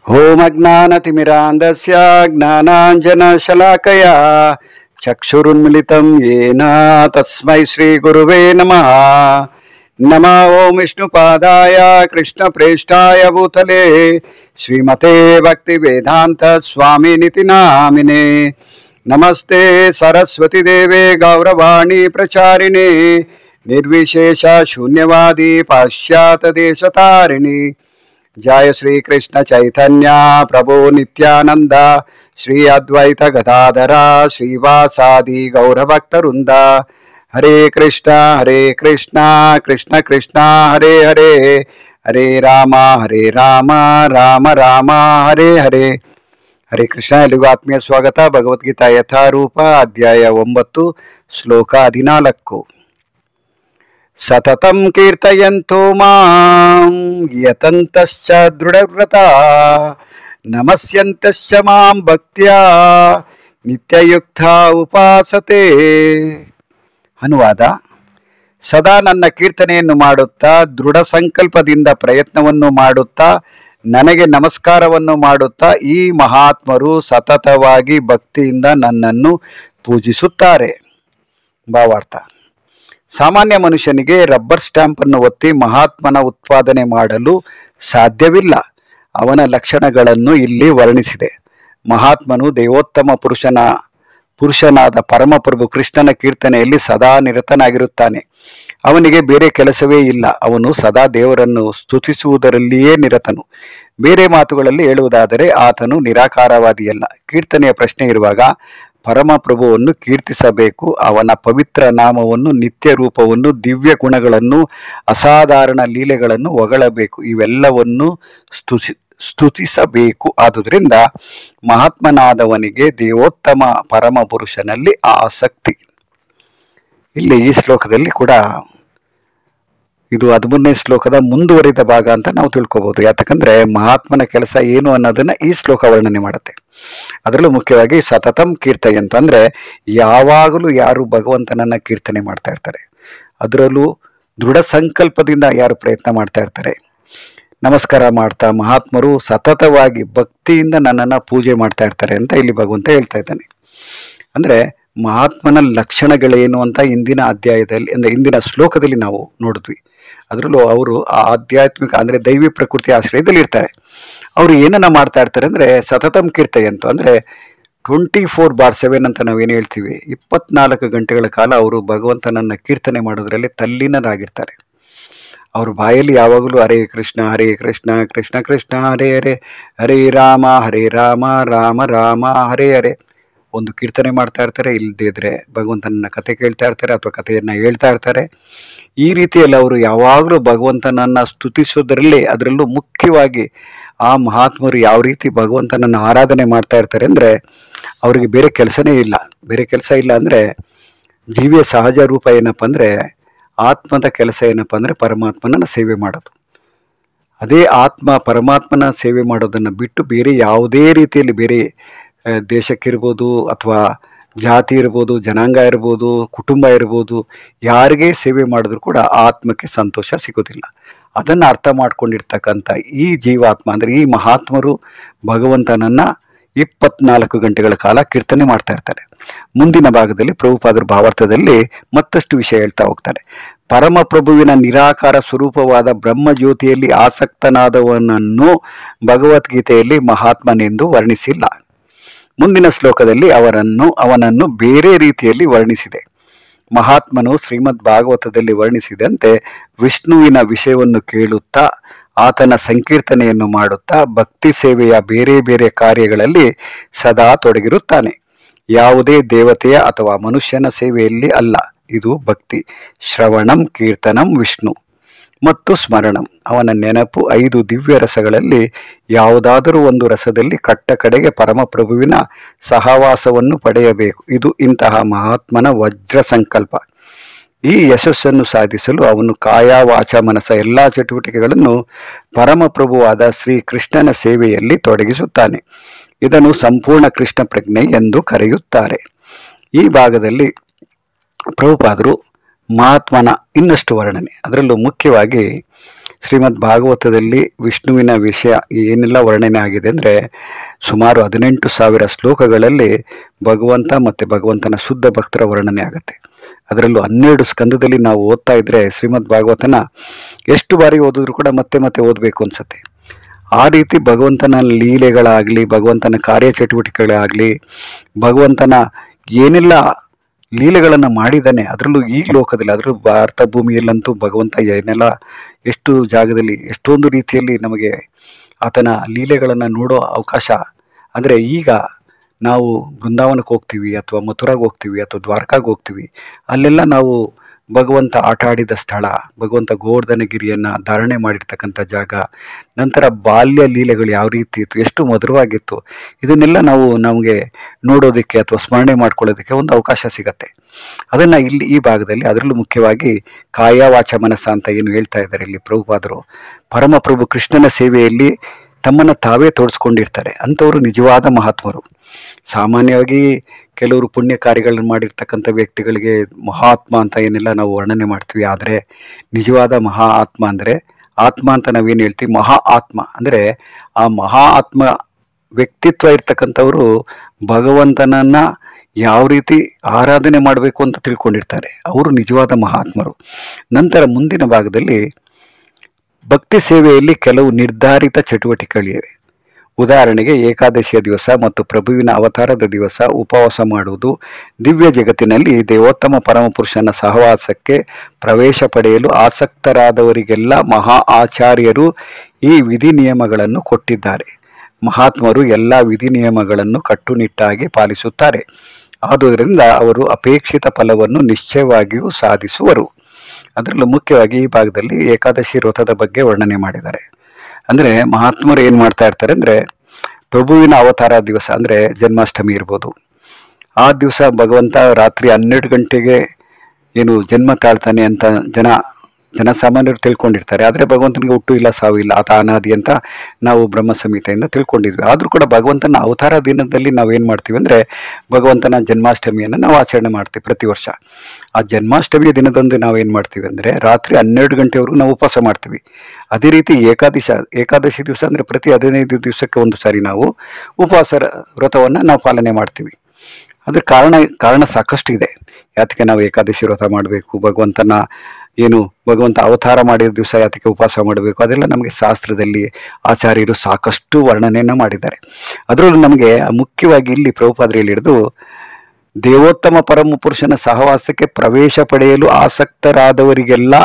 ಓಂ ಅಜ್ಞಾನತಿಮಿರಾಂಧಸ್ಯ ಜ್ಞಾನಾಂಜನಶಲಾಕಯಾ ಚಕ್ಷುರುನ್ಮಿಲಿತಂ ಯೇನ ತಸ್ಮೈ ಶ್ರೀ ಗುರುವೇ ನಮಃ. ನಮೋ ಓಂ ವಿಷ್ಣುಪಾದಾಯ ಕೃಷ್ಣಪ್ರೇಷ್ಠಾಯ ಭೂತಲೇ ಶ್ರೀಮತೆ ಭಕ್ತಿ ವೇದಾಂತ ಸ್ವಾಮಿನಿತಿ ನಾಮಿನೇ. ನಮಸ್ತೆ ಸರಸ್ವತಿ ದೇವೆ ಗೌರವಾಣಿ ಪ್ರಚಾರಿಣಿ ನಿರ್ವಿಶೇಷ ಶೂನ್ಯವಾದಿ ಪಾಶ್ಚಾತ್ಯ ದೇಶತಾರಿಣಿ. जय श्री कृष्ण चैतन्य प्रभु नित्यानंद श्री अद्वैत गदाधरा श्रीवासादि गौरभक्तवृंद. हरे कृष्ण कृष्ण कृष्ण हरे हरे, हरे राम राम राम हरे हरे. हरे कृष्ण. एल्लरिगू आत्मीय स्वागत. भगवद्गीता यथारूप अध्याय 9 श्लोक 14. सततं कीर्तयन्तो मां यतन्तश्च दृढव्रता नमस्यन्तश्च मां भक्त्या नित्ययुक्ता उपासते. ಅನುವಾದ: ಸದಾ ನನ್ನ ಕೀರ್ತನೆಯನ್ನು ಮಾಡುತ್ತಾ ದೃಢ ಸಂಕಲ್ಪದಿಂದ ಪ್ರಯತ್ನವನ್ನು ಮಾಡುತ್ತಾ ನನಗೆ ನಮಸ್ಕಾರವನ್ನು ಮಾಡುತ್ತಾ ಈ ಮಹಾತ್ಮರು ಸತತವಾಗಿ ಭಕ್ತಿಯಿಂದ ನನ್ನನ್ನು ಪೂಜಿಸುತ್ತಾರೆ. ಭಾವಾರ್ಥ: ಸಾಮಾನ್ಯ ಮನುಷ್ಯನಿಗೆ ರಬ್ಬರ್ ಸ್ಟ್ಯಾಂಪನ್ನು ಒತ್ತಿ ಮಹಾತ್ಮನ ಉತ್ಪಾದನೆ ಮಾಡಲು ಸಾಧ್ಯವಿಲ್ಲ. ಅವನ ಲಕ್ಷಣಗಳನ್ನು ಇಲ್ಲಿ ವರ್ಣಿಸಿದೆ. ಮಹಾತ್ಮನು ದೇವೋತ್ತಮ ಪುರುಷನಾದ ಪರಮಪ್ರಭು ಕೃಷ್ಣನ ಕೀರ್ತನೆಯಲ್ಲಿ ಸದಾ ನಿರತನಾಗಿರುತ್ತಾನೆ. ಅವನಿಗೆ ಬೇರೆ ಕೆಲಸವೇ ಇಲ್ಲ. ಅವನು ಸದಾ ದೇವರನ್ನು ಸ್ತುತಿಸುವುದರಲ್ಲಿಯೇ ನಿರತನು. ಬೇರೆ ಮಾತುಗಳಲ್ಲಿ ಹೇಳುವುದಾದರೆ ಆತನು ನಿರಾಕಾರವಾದಿಯಲ್ಲ. ಕೀರ್ತನೆಯ ಪ್ರಶ್ನೆ ಇರುವಾಗ ಪರಮಪ್ರಭುವನ್ನು ಕೀರ್ತಿಸಬೇಕು. ಅವನ ಪವಿತ್ರ ನಾಮವನ್ನು, ನಿತ್ಯ ರೂಪವನ್ನು, ದಿವ್ಯ ಗುಣಗಳನ್ನು, ಅಸಾಧಾರಣ ಲೀಲೆಗಳನ್ನು ಹೊಗಳಬೇಕು. ಇವೆಲ್ಲವನ್ನು ಸ್ತುತಿಸಬೇಕು. ಆದುದರಿಂದ ಮಹಾತ್ಮನಾದವನಿಗೆ ದೇವೋತ್ತಮ ಪರಮ ಪುರುಷನಲ್ಲಿ ಆಸಕ್ತಿ. ಇಲ್ಲಿ ಈ ಶ್ಲೋಕದಲ್ಲಿ ಕೂಡ ಇದು 13ನೇ ಶ್ಲೋಕದ ಮುಂದುವರಿದ ಭಾಗ ಅಂತ ನಾವು ತಿಳ್ಕೊಬಹುದು. ಯಾಕಂದ್ರೆ ಮಹಾತ್ಮನ ಕೆಲಸ ಏನು ಅನ್ನೋದನ್ನ ಈ ಶ್ಲೋಕ ವರ್ಣನೆ ಮಾಡುತ್ತೆ. ಅದರಲ್ಲೂ ಮುಖ್ಯವಾಗಿ ಸತತಂ ಕೀರ್ತಯಂತ ಅಂದ್ರೆ ಯಾವಾಗಲೂ ಯಾರು ಭಗವಂತನನ್ನ ಕೀರ್ತನೆ ಮಾಡ್ತಾ ಇರ್ತಾರೆ, ಅದರಲ್ಲೂ ದೃಢ ಸಂಕಲ್ಪದಿಂದ ಯಾರು ಪ್ರಯತ್ನ ಮಾಡ್ತಾ ಇರ್ತಾರೆ, ನಮಸ್ಕಾರ ಮಾಡ್ತಾ ಮಹಾತ್ಮರು ಸತತವಾಗಿ ಭಕ್ತಿಯಿಂದ ನನ್ನನ್ನು ಪೂಜೆ ಮಾಡ್ತಾ ಇರ್ತಾರೆ ಅಂತ ಇಲ್ಲಿ ಭಗವಂತ ಹೇಳ್ತಾ ಇದ್ದಾನೆ. ಅಂದ್ರೆ ಮಹಾತ್ಮನ ಲಕ್ಷಣಗಳೇನು ಅಂತ ಇಂದಿನ ಅಧ್ಯಾಯದಲ್ಲಿ ಇಂದಿನ ಶ್ಲೋಕದಲ್ಲಿ ನಾವು ನೋಡಿದ್ವಿ. ಅದರಲ್ಲೂ ಅವರು ಆ ಆಧ್ಯಾತ್ಮಿಕ ಅಂದ್ರೆ ದೈವಿ ಪ್ರಕೃತಿ ಆಶ್ರಯದಲ್ಲಿ ಇರ್ತಾರೆ. ಅವರು ಏನನ್ನ ಮಾಡ್ತಾ ಇರ್ತಾರೆ ಅಂದ್ರೆ ಸತತಂ ಕೀರ್ತಯಂತು ಅಂದ್ರೆ 24/7 ಅಂತ ನಾವೇನು ಹೇಳ್ತೀವಿ, 24 ಗಂಟೆಗಳ ಕಾಲ ಅವರು ಭಗವಂತನನ್ನ ಕೀರ್ತನೆ ಮಾಡೋದ್ರಲ್ಲಿ ತಲ್ಲೀನರಾಗಿರ್ತಾರೆ. ಅವ್ರ ಬಾಯಲ್ಲಿ ಯಾವಾಗಲೂ ಹರೇ ಕೃಷ್ಣ ಕೃಷ್ಣ ಕೃಷ್ಣ ಹರೇ ಹರೇ, ಹರೇ ರಾಮ ರಾಮ ರಾಮ ಹರೇ ಹರೇ. ಒಂದು ಕೀರ್ತನೆ ಮಾಡ್ತಾ ಇರ್ತಾರೆ, ಇಲ್ಲದೇ ಇದ್ರೆ ಭಗವಂತನ ಕತೆ ಕೇಳ್ತಾ ಇರ್ತಾರೆ ಅಥವಾ ಕಥೆಯನ್ನು ಹೇಳ್ತಾ ಇರ್ತಾರೆ. ಈ ರೀತಿಯಲ್ಲಿ ಅವರು ಯಾವಾಗಲೂ ಭಗವಂತನನ್ನು ಸ್ತುತಿಸೋದ್ರಲ್ಲಿ, ಅದರಲ್ಲೂ ಮುಖ್ಯವಾಗಿ ಆ ಮಹಾತ್ಮರು ಯಾವ ರೀತಿ ಭಗವಂತನನ್ನು ಆರಾಧನೆ ಮಾಡ್ತಾ ಇರ್ತಾರೆ ಅಂದರೆ ಅವರಿಗೆ ಬೇರೆ ಕೆಲಸನೇ ಇಲ್ಲ. ಬೇರೆ ಕೆಲಸ ಇಲ್ಲ ಅಂದರೆ ಜೀವಿಯ ಸಹಜ ರೂಪ ಏನಪ್ಪ ಅಂದರೆ, ಆತ್ಮದ ಕೆಲಸ ಏನಪ್ಪ ಅಂದರೆ ಪರಮಾತ್ಮನನ್ನು ಸೇವೆ ಮಾಡೋದು. ಅದೇ ಆತ್ಮ ಪರಮಾತ್ಮನ ಸೇವೆ ಮಾಡೋದನ್ನು ಬಿಟ್ಟು ಬೇರೆ ಯಾವುದೇ ರೀತಿಯಲ್ಲಿ ಬೇರೆ ದೇಶಕ್ಕಿರ್ಬೋದು ಅಥವಾ ಜಾತಿ ಇರ್ಬೋದು, ಜನಾಂಗ ಇರ್ಬೋದು, ಕುಟುಂಬ ಇರ್ಬೋದು, ಯಾರಿಗೇ ಸೇವೆ ಮಾಡಿದ್ರು ಕೂಡ ಆತ್ಮಕ್ಕೆ ಸಂತೋಷ ಸಿಗೋದಿಲ್ಲ. ಅದನ್ನು ಅರ್ಥ ಮಾಡ್ಕೊಂಡಿರ್ತಕ್ಕಂಥ ಈ ಜೀವಾತ್ಮ ಅಂದರೆ ಈ ಮಹಾತ್ಮರು ಭಗವಂತನನ್ನು 24 ಗಂಟೆಗಳ ಕಾಲ ಕೀರ್ತನೆ ಮಾಡ್ತಾ ಇರ್ತಾರೆ. ಮುಂದಿನ ಭಾಗದಲ್ಲಿ ಪ್ರಭುಪಾದರ ಭಾವಾರ್ಥದಲ್ಲಿ ಮತ್ತಷ್ಟು ವಿಷಯ ಹೇಳ್ತಾ ಹೋಗ್ತಾರೆ. ಪರಮಪ್ರಭುವಿನ ನಿರಾಕಾರ ಸ್ವರೂಪವಾದ ಬ್ರಹ್ಮಜ್ಯೋತಿಯಲ್ಲಿ ಆಸಕ್ತನಾದವನನ್ನು ಭಗವದ್ಗೀತೆಯಲ್ಲಿ ಮಹಾತ್ಮನೆಂದು ವರ್ಣಿಸಿಲ್ಲ. ಮುಂದಿನ ಶ್ಲೋಕದಲ್ಲಿ ಅವನನ್ನು ಬೇರೆ ರೀತಿಯಲ್ಲಿ ವರ್ಣಿಸಿದೆ. ಮಹಾತ್ಮನು ಶ್ರೀಮದ್ ಭಾಗವತದಲ್ಲಿ ವರ್ಣಿಸಿದಂತೆ ವಿಷ್ಣುವಿನ ವಿಷಯವನ್ನು ಕೇಳುತ್ತಾ ಆತನ ಸಂಕೀರ್ತನೆಯನ್ನು ಮಾಡುತ್ತಾ ಭಕ್ತಿ ಸೇವೆಯ ಬೇರೆ ಬೇರೆ ಕಾರ್ಯಗಳಲ್ಲಿ ಸದಾ ತೊಡಗಿರುತ್ತಾನೆ. ಯಾವುದೇ ದೇವತೆಯ ಅಥವಾ ಮನುಷ್ಯನ ಸೇವೆಯಲ್ಲಿ ಅಲ್ಲ. ಇದು ಭಕ್ತಿ. ಶ್ರವಣಂ ಕೀರ್ತನಂ ವಿಷ್ಣು ಮತ್ತು ಸ್ಮರಣಂ. ಅವನ ನೆನಪು 5 ದಿವ್ಯ ರಸಗಳಲ್ಲಿ ಯಾವುದಾದರೂ ಒಂದು ರಸದಲ್ಲಿ ಕಟ್ಟ ಕಡೆಗೆ ಪರಮಪ್ರಭುವಿನ ಸಹವಾಸವನ್ನು ಪಡೆಯಬೇಕು. ಇದು ಇಂತಹ ಮಹಾತ್ಮನ ವಜ್ರ ಸಂಕಲ್ಪ. ಈ ಯಶಸ್ಸನ್ನು ಸಾಧಿಸಲು ಅವನು ಕಾಯ ವಾಚ ಮನಸ ಎಲ್ಲ ಚಟುವಟಿಕೆಗಳನ್ನು ಪರಮಪ್ರಭುವಾದ ಶ್ರೀ ಕೃಷ್ಣನ ಸೇವೆಯಲ್ಲಿ ತೊಡಗಿಸುತ್ತಾನೆ. ಇದನ್ನು ಸಂಪೂರ್ಣ ಕೃಷ್ಣ ಪ್ರಜ್ಞೆ ಎಂದು ಕರೆಯುತ್ತಾರೆ. ಈ ಭಾಗದಲ್ಲಿ ಪ್ರಭುಪಾದರು ಮಹಾತ್ಮನ ಇನ್ನಷ್ಟು ವರ್ಣನೆ, ಅದರಲ್ಲೂ ಮುಖ್ಯವಾಗಿ ಶ್ರೀಮದ್ ಭಾಗವತದಲ್ಲಿ ವಿಷ್ಣುವಿನ ವಿಷಯ ಏನೆಲ್ಲ ವರ್ಣನೆ ಆಗಿದೆ ಅಂದರೆ ಸುಮಾರು 18,000 ಶ್ಲೋಕಗಳಲ್ಲಿ ಭಗವಂತ ಮತ್ತು ಭಗವಂತನ ಶುದ್ಧ ಭಕ್ತರ ವರ್ಣನೆ ಆಗುತ್ತೆ. ಅದರಲ್ಲೂ 12 ಸ್ಕಂದದಲ್ಲಿ ನಾವು ಓದ್ತಾ ಇದ್ದರೆ ಶ್ರೀಮದ್ ಭಾಗವತನ ಎಷ್ಟು ಬಾರಿ ಓದಿದ್ರು ಕೂಡ ಮತ್ತೆ ಮತ್ತೆ ಓದಬೇಕು ಅನ್ಸುತ್ತೆ. ಆ ರೀತಿ ಭಗವಂತನ ಲೀಲೆಗಳಾಗಲಿ, ಭಗವಂತನ ಕಾರ್ಯಚಟುವಟಿಕೆಗಳಾಗಲಿ, ಭಗವಂತನ ಏನೆಲ್ಲ ಲೀಲೆಗಳನ್ನು ಮಾಡಿದ್ದಾನೆ, ಅದರಲ್ಲೂ ಈ ಲೋಕದಲ್ಲಿ, ಅದರಲ್ಲೂ ಭಾರತ ಭೂಮಿಯಲ್ಲಂತೂ ಭಗವಂತ ಏನೆಲ್ಲ ಎಷ್ಟು ಜಾಗದಲ್ಲಿ ಎಷ್ಟೊಂದು ರೀತಿಯಲ್ಲಿ ನಮಗೆ ಆತನ ಲೀಲೆಗಳನ್ನು ನೋಡೋ ಅವಕಾಶ. ಅಂದರೆ ಈಗ ನಾವು ಬೃಂದಾವನಕ್ಕೆ ಹೋಗ್ತೀವಿ ಅಥವಾ ಮಥುರಾಗೆ ಹೋಗ್ತೀವಿ ಅಥವಾ ದ್ವಾರಕಾಗೆ ಹೋಗ್ತೀವಿ, ಅಲ್ಲೆಲ್ಲ ನಾವು ಭಗವಂತ ಆಟ ಆಡಿದ ಸ್ಥಳ, ಭಗವಂತ ಗೋವರ್ಧನಗಿರಿಯನ್ನು ಧಾರಣೆ ಮಾಡಿರ್ತಕ್ಕಂಥ ಜಾಗ, ನಂತರ ಬಾಲ್ಯ ಲೀಲೆಗಳು ಯಾವ ರೀತಿ ಇತ್ತು, ಎಷ್ಟು ಮಧುರವಾಗಿತ್ತು, ಇದನ್ನೆಲ್ಲ ನಮಗೆ ನೋಡೋದಕ್ಕೆ ಅಥವಾ ಸ್ಮರಣೆ ಮಾಡ್ಕೊಳ್ಳೋದಕ್ಕೆ ಒಂದು ಅವಕಾಶ ಸಿಗತ್ತೆ. ಅದನ್ನು ಇಲ್ಲಿ ಈ ಭಾಗದಲ್ಲಿ, ಅದರಲ್ಲೂ ಮುಖ್ಯವಾಗಿ ಕಾಯ ವಾಚ ಮನಸ್ಸ ಅಂತ ಏನು ಹೇಳ್ತಾ ಇದ್ದಾರೆ ಇಲ್ಲಿ ಪ್ರಭುಪಾದರು, ಪರಮಪ್ರಭು ಕೃಷ್ಣನ ಸೇವೆಯಲ್ಲಿ ತಮ್ಮನ್ನು ತಾವೇ ತೋರಿಸ್ಕೊಂಡಿರ್ತಾರೆ. ಅಂಥವರು ನಿಜವಾದ ಮಹಾತ್ಮರು. ಸಾಮಾನ್ಯವಾಗಿ ಕೆಲವರು ಪುಣ್ಯ ಕಾರ್ಯಗಳನ್ನು ಮಾಡಿರ್ತಕ್ಕಂಥ ವ್ಯಕ್ತಿಗಳಿಗೆ ಮಹಾತ್ಮ ಅಂತ ಏನೆಲ್ಲ ನಾವು ವರ್ಣನೆ ಮಾಡ್ತೀವಿ. ಆದರೆ ನಿಜವಾದ ಮಹಾ ಆತ್ಮ ಅಂದರೆ, ಆತ್ಮ ಅಂತ ನಾವೇನು ಹೇಳ್ತೀವಿ, ಮಹಾ ಆತ್ಮ ಅಂದರೆ ಆ ಮಹಾ ಆತ್ಮ ವ್ಯಕ್ತಿತ್ವ ಇರ್ತಕ್ಕಂಥವರು ಭಗವಂತನನ್ನು ಯಾವ ರೀತಿ ಆರಾಧನೆ ಮಾಡಬೇಕು ಅಂತ ತಿಳ್ಕೊಂಡಿರ್ತಾರೆ. ಅವರು ನಿಜವಾದ ಮಹಾತ್ಮರು. ನಂತರ ಮುಂದಿನ ಭಾಗದಲ್ಲಿ ಭಕ್ತಿ ಸೇವೆಯಲ್ಲಿ ಕೆಲವು ನಿರ್ಧಾರಿತ ಚಟುವಟಿಕೆಗಳಿವೆ. ಉದಾಹರಣೆಗೆ ಏಕಾದಶಿಯ ದಿವಸ ಮತ್ತು ಪ್ರಭುವಿನ ಅವತಾರದ ದಿವಸ ಉಪವಾಸ ಮಾಡುವುದು, ದಿವ್ಯ ಜಗತ್ತಿನಲ್ಲಿ ದೇವೋತ್ತಮ ಪರಮಪುರುಷನ ಸಹವಾಸಕ್ಕೆ ಪ್ರವೇಶ ಪಡೆಯಲು ಆಸಕ್ತರಾದವರಿಗೆಲ್ಲ ಮಹಾ ಆಚಾರ್ಯರು ಈ ವಿಧಿ ನಿಯಮಗಳನ್ನು ಕೊಟ್ಟಿದ್ದಾರೆ. ಮಹಾತ್ಮರು ಎಲ್ಲ ವಿಧಿ ನಿಯಮಗಳನ್ನು ಕಟ್ಟುನಿಟ್ಟಾಗಿ ಪಾಲಿಸುತ್ತಾರೆ. ಆದುದರಿಂದ ಅವರು ಅಪೇಕ್ಷಿತ ಫಲವನ್ನು ನಿಶ್ಚಯವಾಗಿಯೂ ಸಾಧಿಸುವರು. ಅದರಲ್ಲೂ ಮುಖ್ಯವಾಗಿ ಈ ಭಾಗದಲ್ಲಿ ಏಕಾದಶಿ ವ್ರತದ ಬಗ್ಗೆ ವರ್ಣನೆ ಮಾಡಿದ್ದಾರೆ. ಅಂದರೆ ಮಹಾತ್ಮರು ಏನು ಮಾಡ್ತಾ ಇರ್ತಾರೆ ಅಂದರೆ, ಪ್ರಭುವಿನ ಅವತಾರ ದಿವಸ ಅಂದರೆ ಜನ್ಮಾಷ್ಟಮಿ ಇರ್ಬೋದು, ಆ ದಿವಸ ಭಗವಂತ ರಾತ್ರಿ 12 ಗಂಟೆಗೆ ಏನು ಜನ್ಮ ತಾಳ್ತಾನೆ ಅಂತ ಜನಸಾಮಾನ್ಯರು ತಿಳ್ಕೊಂಡಿರ್ತಾರೆ. ಆದರೆ ಭಗವಂತನಿಗೆ ಹುಟ್ಟು ಇಲ್ಲ, ಸಾವು ಇಲ್ಲ, ಆತ ಅನಾದಿ ಅಂತ ನಾವು ಬ್ರಹ್ಮ ಸಂಹಿತೆಯಿಂದ ತಿಳ್ಕೊಂಡಿದ್ವಿ. ಆದರೂ ಕೂಡ ಭಗವಂತನ ಅವತಾರ ದಿನದಲ್ಲಿ ನಾವೇನು ಮಾಡ್ತೀವಿ ಅಂದರೆ, ಭಗವಂತನ ಜನ್ಮಾಷ್ಟಮಿಯನ್ನು ನಾವು ಆಚರಣೆ ಮಾಡ್ತೀವಿ ಪ್ರತಿ ವರ್ಷ. ಆ ಜನ್ಮಾಷ್ಟಮಿಯ ದಿನದಂದು ನಾವೇನು ಮಾಡ್ತೀವಿ ಅಂದರೆ, ರಾತ್ರಿ 12 ಗಂಟೆವರೆಗೂ ನಾವು ಉಪವಾಸ ಮಾಡ್ತೀವಿ. ಅದೇ ರೀತಿ ಏಕಾದಶಿ ದಿವಸ ಅಂದರೆ ಪ್ರತಿ 15 ದಿವಸಕ್ಕೆ ಒಂದು ಸಾರಿ ನಾವು ಉಪವಾಸ ವ್ರತವನ್ನು ನಾವು ಪಾಲನೆ ಮಾಡ್ತೀವಿ. ಅದ್ರ ಕಾರಣ ಸಾಕಷ್ಟು ಇದೆ. ಯಾತಕ್ಕೆ ನಾವು ಏಕಾದಶಿ ವ್ರತ ಮಾಡಬೇಕು, ಭಗವಂತ ಅವತಾರ ಮಾಡಿದ ದಿವಸ ಯಾತಕ್ಕೆ ಉಪವಾಸ ಮಾಡಬೇಕು, ಅದೆಲ್ಲ ನಮಗೆ ಶಾಸ್ತ್ರದಲ್ಲಿ ಆಚಾರ್ಯರು ಸಾಕಷ್ಟು ವರ್ಣನೆಯನ್ನು ಮಾಡಿದ್ದಾರೆ. ಅದರಲ್ಲೂ ನಮಗೆ ಮುಖ್ಯವಾಗಿ ಇಲ್ಲಿ ಪ್ರಭುಪಾದರಲ್ಲಿ ಹಿಡಿದು ದೇವೋತ್ತಮ ಪರಮ ಪುರುಷನ ಸಹವಾಸಕ್ಕೆ ಪ್ರವೇಶ ಪಡೆಯಲು ಆಸಕ್ತರಾದವರಿಗೆಲ್ಲ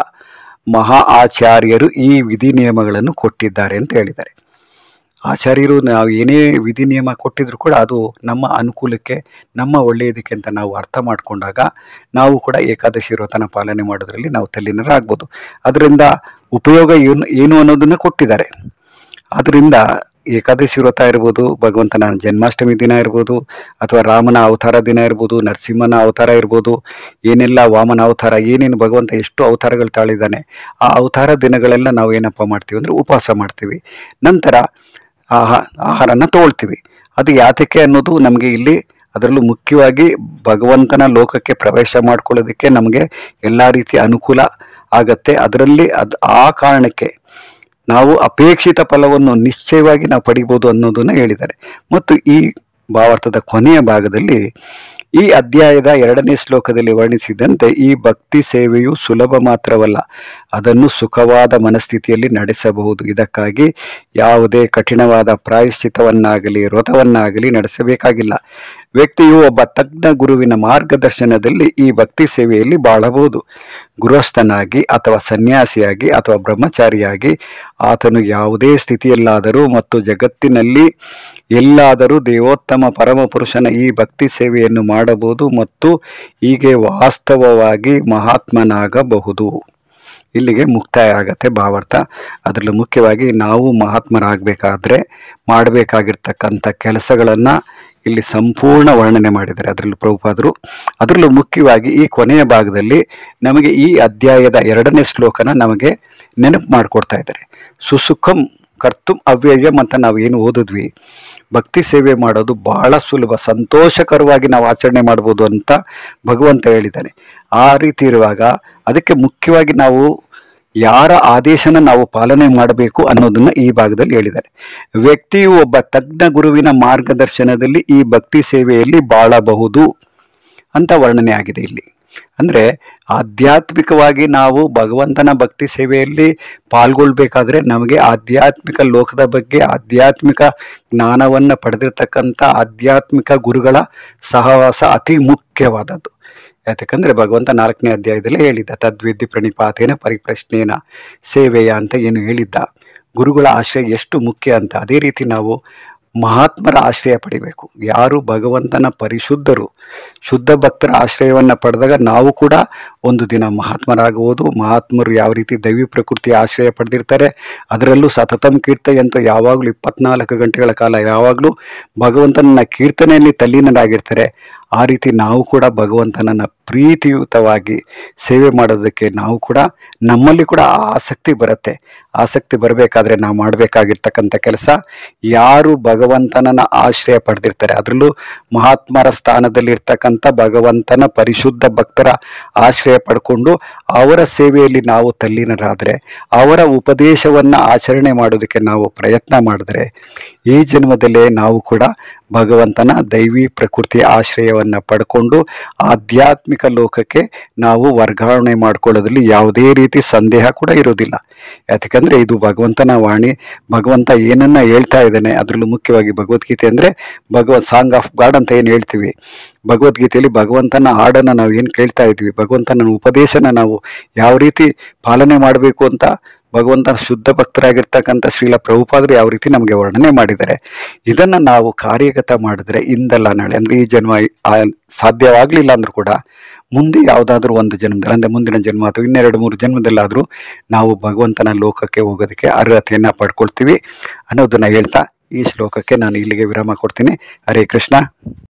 ಮಹಾ ಆಚಾರ್ಯರು ಈ ವಿಧಿ ನಿಯಮಗಳನ್ನು ಕೊಟ್ಟಿದ್ದಾರೆ ಅಂತ ಹೇಳಿದ್ದಾರೆ. ಆಚಾರ್ಯರು ನಾವು ಏನೇ ವಿಧಿ ನಿಯಮ ಕೊಟ್ಟಿದ್ರು ಕೂಡ ಅದು ನಮ್ಮ ಅನುಕೂಲಕ್ಕೆ, ನಮ್ಮ ಒಳ್ಳೆಯದಕ್ಕೆ ಅಂತ ನಾವು ಅರ್ಥ ಮಾಡಿಕೊಂಡಾಗ ನಾವು ಕೂಡ ಏಕಾದಶಿ ವ್ರತನ ಪಾಲನೆ ಮಾಡೋದ್ರಲ್ಲಿ ನಾವು ತಲ್ಲೀನರಾಗ್ಬೋದು. ಅದರಿಂದ ಉಪಯೋಗ ಏನು ಅನ್ನೋದನ್ನು ಕೊಟ್ಟಿದ್ದಾರೆ. ಆದ್ದರಿಂದ ಏಕಾದಶಿ ವ್ರತ ಇರ್ಬೋದು, ಭಗವಂತನ ಜನ್ಮಾಷ್ಟಮಿ ದಿನ ಇರ್ಬೋದು, ಅಥವಾ ರಾಮನ ಅವತಾರ ದಿನ ಇರ್ಬೋದು, ನರಸಿಂಹನ ಅವತಾರ ಇರ್ಬೋದು, ಏನೆಲ್ಲ ವಾಮನ ಅವತಾರ, ಏನೇನು ಭಗವಂತ ಎಷ್ಟು ಅವತಾರಗಳು ತಾಳಿದ್ದಾನೆ, ಆ ಅವತಾರ ದಿನಗಳೆಲ್ಲ ನಾವು ಏನಪ್ಪ ಮಾಡ್ತೀವಿ ಅಂದರೆ ಉಪವಾಸ ಮಾಡ್ತೀವಿ. ನಂತರ ಆಹಾರನ ತಗೊಳ್ತೀವಿ. ಅದು ಯಾತಕ್ಕೆ ಅನ್ನೋದು ನಮಗೆ ಇಲ್ಲಿ, ಅದರಲ್ಲೂ ಮುಖ್ಯವಾಗಿ ಭಗವಂತನ ಲೋಕಕ್ಕೆ ಪ್ರವೇಶ ಮಾಡ್ಕೊಳ್ಳೋದಕ್ಕೆ ನಮಗೆ ಎಲ್ಲ ರೀತಿಯ ಅನುಕೂಲ ಆಗತ್ತೆ. ಅದರಲ್ಲಿ ಆ ಕಾರಣಕ್ಕೆ ನಾವು ಅಪೇಕ್ಷಿತ ಫಲವನ್ನು ನಿಶ್ಚಯವಾಗಿ ನಾವು ಪಡಿಬೋದು ಅನ್ನೋದನ್ನು ಹೇಳಿದ್ದಾರೆ. ಮತ್ತು ಈ ಭಾವಾರ್ಥದ ಕೊನೆಯ ಭಾಗದಲ್ಲಿ ಈ ಅಧ್ಯಾಯದ 2ನೇ ಶ್ಲೋಕದಲ್ಲಿ ವರ್ಣಿಸಿದಂತೆ ಈ ಭಕ್ತಿ ಸೇವೆಯು ಸುಲಭ ಮಾತ್ರವಲ್ಲ, ಅದನ್ನು ಸುಖವಾದ ಮನಸ್ಥಿತಿಯಲ್ಲಿ ನಡೆಸಬಹುದು. ಇದಕ್ಕಾಗಿ ಯಾವುದೇ ಕಠಿಣವಾದ ಪ್ರಾಯಶ್ಚಿತ್ತವನ್ನಾಗಲಿ ವ್ರತವನ್ನಾಗಲಿ ನಡೆಸಬೇಕಾಗಿಲ್ಲ. ವ್ಯಕ್ತಿಯು ಒಬ್ಬ ತಜ್ಞ ಗುರುವಿನ ಮಾರ್ಗದರ್ಶನದಲ್ಲಿ ಈ ಭಕ್ತಿ ಸೇವೆಯಲ್ಲಿ ಬಾಳಬಹುದು. ಗೃಹಸ್ಥನಾಗಿ ಅಥವಾ ಸನ್ಯಾಸಿಯಾಗಿ ಅಥವಾ ಬ್ರಹ್ಮಚಾರಿಯಾಗಿ ಆತನು ಯಾವುದೇ ಸ್ಥಿತಿಯಲ್ಲಾದರೂ ಮತ್ತು ಜಗತ್ತಿನಲ್ಲಿ ಎಲ್ಲಾದರೂ ದೇವೋತ್ತಮ ಪರಮಪುರುಷನ ಈ ಭಕ್ತಿ ಸೇವೆಯನ್ನು ಮಾಡಬಹುದು ಮತ್ತು ಹೀಗೆ ವಾಸ್ತವವಾಗಿ ಮಹಾತ್ಮನಾಗಬಹುದು. ಇಲ್ಲಿಗೆ ಮುಕ್ತಾಯ ಆಗತ್ತೆ ಭಾವಾರ್ಥ. ಅದರಲ್ಲೂ ಮುಖ್ಯವಾಗಿ ನಾವು ಮಹಾತ್ಮರಾಗಬೇಕಾದ್ರೆ ಮಾಡಬೇಕಾಗಿರ್ತಕ್ಕಂಥ ಕೆಲಸಗಳನ್ನು ಇಲ್ಲಿ ಸಂಪೂರ್ಣ ವರ್ಣನೆ ಮಾಡಿದ್ದಾರೆ ಅದರಲ್ಲೂ ಪ್ರಭುಪಾದರು. ಅದರಲ್ಲೂ ಮುಖ್ಯವಾಗಿ ಈ ಕೊನೆಯ ಭಾಗದಲ್ಲಿ ನಮಗೆ ಈ ಅಧ್ಯಾಯದ 2ನೇ ಶ್ಲೋಕನ ನಮಗೆ ನೆನಪು ಮಾಡಿಕೊಡ್ತಾ ಇದ್ದಾರೆ. ಸುಸುಖಂ ಕರ್ತುಂ ಅವ್ಯಯಂ ಅಂತ ನಾವು ಏನು ಓದಿದ್ವಿ, ಭಕ್ತಿ ಸೇವೆ ಮಾಡೋದು ಬಹಳ ಸುಲಭ, ಸಂತೋಷಕರವಾಗಿ ನಾವು ಆಚರಣೆ ಮಾಡ್ಬೋದು ಅಂತ ಭಗವಂತ ಹೇಳಿದ್ದಾನೆ. ಆ ರೀತಿ ಇರುವಾಗ ಅದಕ್ಕೆ ಮುಖ್ಯವಾಗಿ ನಾವು ಯಾರ ಆದೇಶನ ನಾವು ಪಾಲನೆ ಮಾಡಬೇಕು ಅನ್ನೋದನ್ನ ಈ ಭಾಗದಲ್ಲಿ ಹೇಳಿದ್ದಾರೆ. ವ್ಯಕ್ತಿಯು ಒಬ್ಬ ತಜ್ಞ ಗುರುವಿನ ಮಾರ್ಗದರ್ಶನದಲ್ಲಿ ಈ ಭಕ್ತಿ ಸೇವೆಯಲ್ಲಿ ಬಾಳಬಹುದು ಅಂತ ವರ್ಣನೆ ಆಗಿದೆ ಇಲ್ಲಿ. ಅಂದ್ರೆ ಆಧ್ಯಾತ್ಮಿಕವಾಗಿ ನಾವು ಭಗವಂತನ ಭಕ್ತಿ ಸೇವೆಯಲ್ಲಿ ಪಾಲ್ಗೊಳ್ಬೇಕಾದ್ರೆ ನಮಗೆ ಆಧ್ಯಾತ್ಮಿಕ ಲೋಕದ ಬಗ್ಗೆ ಆಧ್ಯಾತ್ಮಿಕ ಜ್ಞಾನವನ್ನು ಪಡೆದಿರ್ತಕ್ಕಂಥ ಆಧ್ಯಾತ್ಮಿಕ ಗುರುಗಳ ಸಹವಾಸ ಅತಿ ಮುಖ್ಯವಾದದ್ದು. ಯಾಕಂದ್ರೆ ಭಗವಂತ 4ನೇ ಅಧ್ಯಾಯದಲ್ಲಿ ಹೇಳಿದ್ದ, ತದ್ವಿಧಿ ಪ್ರಣಿಪಾತೇನ ಪರಿಪ್ರಶ್ನೇನ ಸೇವೆಯ ಅಂತ ಏನು ಹೇಳಿದ್ದ. ಗುರುಗಳ ಆಶ್ರಯ ಎಷ್ಟು ಮುಖ್ಯ ಅಂತ. ಅದೇ ರೀತಿ ನಾವು ಮಹಾತ್ಮರ ಆಶ್ರಯ ಪಡಿಬೇಕು. ಯಾರು ಭಗವಂತನ ಪರಿಶುದ್ಧರು, ಶುದ್ಧ ಭಕ್ತರ ಆಶ್ರಯವನ್ನು ಪಡೆದಾಗ ನಾವು ಕೂಡ ಒಂದು ದಿನ ಮಹಾತ್ಮರಾಗುವುದು. ಮಹಾತ್ಮರು ಯಾವ ರೀತಿ ದೈವಿ ಪ್ರಕೃತಿಯ ಆಶ್ರಯ ಪಡೆದಿರ್ತಾರೆ, ಅದರಲ್ಲೂ ಸತತಂ ಕೀರ್ತಯಂತೂ ಯಾವಾಗಲೂ 24 ಗಂಟೆಗಳ ಕಾಲ ಯಾವಾಗಲೂ ಭಗವಂತನ ಕೀರ್ತನೆಯಲ್ಲಿ ತಲ್ಲೀನರಾಗಿರ್ತಾರೆ. ಆ ರೀತಿ ನಾವು ಕೂಡ ಭಗವಂತನನ್ನು ಪ್ರೀತಿಯುತವಾಗಿ ಸೇವೆ ಮಾಡೋದಕ್ಕೆ ನಾವು ಕೂಡ ನಮ್ಮಲ್ಲಿ ಕೂಡ ಆಸಕ್ತಿ ಬರುತ್ತೆ. ಆಸಕ್ತಿ ಬರಬೇಕಾದ್ರೆ ನಾವು ಮಾಡಬೇಕಾಗಿರ್ತಕ್ಕಂಥ ಕೆಲಸ, ಯಾರು ಭಗವಂತನನ್ನ ಆಶ್ರಯ ಪಡೆದಿರ್ತಾರೆ, ಅದರಲ್ಲೂ ಮಹಾತ್ಮರ ಸ್ಥಾನದಲ್ಲಿರ್ತಕ್ಕಂಥ ಭಗವಂತನ ಪರಿಶುದ್ಧ ಭಕ್ತರ ಆಶ್ರಯ ಪಡ್ಕೊಂಡು ಅವರ ಸೇವೆಯಲ್ಲಿ ನಾವು ತಲ್ಲೀನರಾದರೆ, ಅವರ ಉಪದೇಶವನ್ನು ಆಚರಣೆ ಮಾಡೋದಕ್ಕೆ ನಾವು ಪ್ರಯತ್ನ ಮಾಡಿದ್ರೆ, ಈ ಜನ್ಮದಲ್ಲೇ ನಾವು ಕೂಡ ಭಗವಂತನ ದೈವಿ ಪ್ರಕೃತಿಯ ಆಶ್ರಯವನ್ನು ಪಡ್ಕೊಂಡು ಆಧ್ಯಾತ್ಮಿಕ ಲೋಕಕ್ಕೆ ನಾವು ವರ್ಗಾವಣೆ ಮಾಡ್ಕೊಳ್ಳೋದ್ರಲ್ಲಿ ಯಾವುದೇ ರೀತಿ ಸಂದೇಹ ಕೂಡ ಇರೋದಿಲ್ಲ. ಯಾಕಂದರೆ ಇದು ಭಗವಂತನ ವಾಣಿ. ಭಗವಂತ ಏನನ್ನ ಹೇಳ್ತಾ ಇದ್ದಾನೆ, ಅದರಲ್ಲೂ ಮುಖ್ಯವಾಗಿ ಭಗವದ್ಗೀತೆ ಅಂದರೆ ಸಾಂಗ್ ಆಫ್ ಗಾಡ್ ಅಂತ ಏನು ಹೇಳ್ತೀವಿ, ಭಗವದ್ಗೀತೆಯಲ್ಲಿ ಭಗವಂತನ ಹಾಡನ್ನು ನಾವು ಏನು ಕೇಳ್ತಾ ಇದ್ವಿ, ಭಗವಂತನ ಉಪದೇಶನ ನಾವು ಯಾವ ರೀತಿ ಪಾಲನೆ ಮಾಡಬೇಕು ಅಂತ ಭಗವಂತನ ಶುದ್ಧ ಭಕ್ತರಾಗಿರ್ತಕ್ಕಂಥ ಶ್ರೀಲ ಪ್ರಭುಪಾದರು ಯಾವ ರೀತಿ ನಮಗೆ ವರ್ಣನೆ ಮಾಡಿದ್ದಾರೆ. ಇದನ್ನು ನಾವು ಕಾರ್ಯಗತ ಮಾಡಿದ್ರೆ ಇಂದಲ್ಲ ನಾಳೆ, ಅಂದರೆ ಈ ಜನ್ಮ ಸಾಧ್ಯವಾಗಲಿಲ್ಲ ಅಂದರೂ ಕೂಡ ಮುಂದೆ ಯಾವುದಾದ್ರೂ ಒಂದು ಜನ್ಮದಲ್ಲಿ, ಅಂದರೆ ಮುಂದಿನ ಜನ್ಮ ಅಥವಾ 2-3 ಜನ್ಮದಲ್ಲಾದರೂ ನಾವು ಭಗವಂತನ ಲೋಕಕ್ಕೆ ಹೋಗೋದಕ್ಕೆ ಅರ್ಹತೆಯನ್ನು ಪಡ್ಕೊಳ್ತೀವಿ ಅನ್ನೋದನ್ನು ಹೇಳ್ತಾ ಈ ಶ್ಲೋಕಕ್ಕೆ ನಾನು ಇಲ್ಲಿಗೆ ವಿರಾಮ ಕೊಡ್ತೀನಿ. ಹರೇ ಕೃಷ್ಣ.